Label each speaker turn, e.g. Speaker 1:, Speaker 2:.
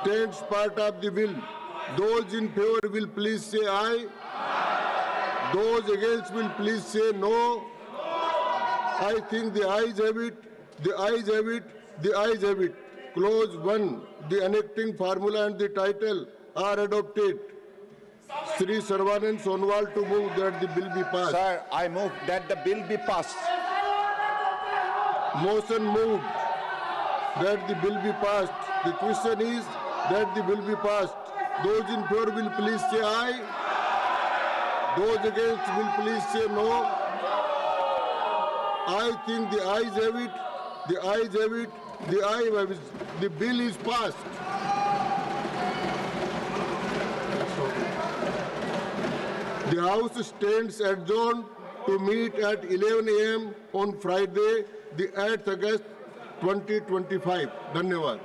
Speaker 1: stands part of the bill. Those in favor will please say aye. Those against will please say no. I think the ayes have it. The ayes have it. The ayes have it. Clause 1, the enacting formula and the title are adopted. Shri Sarvanand Sonwal to move that the bill be passed.
Speaker 2: Sir, I move that the bill be passed.
Speaker 1: Motion moved that the bill be passed. The question is that the bill be passed. Those in favor will please say aye. Those against will please say no. I think the ayes have it. The ayes have it. The ayes have it. The bill is passed. The House stands adjourned to meet at 11 a.m. on Friday, the 8th August 2025. Dhanyavad.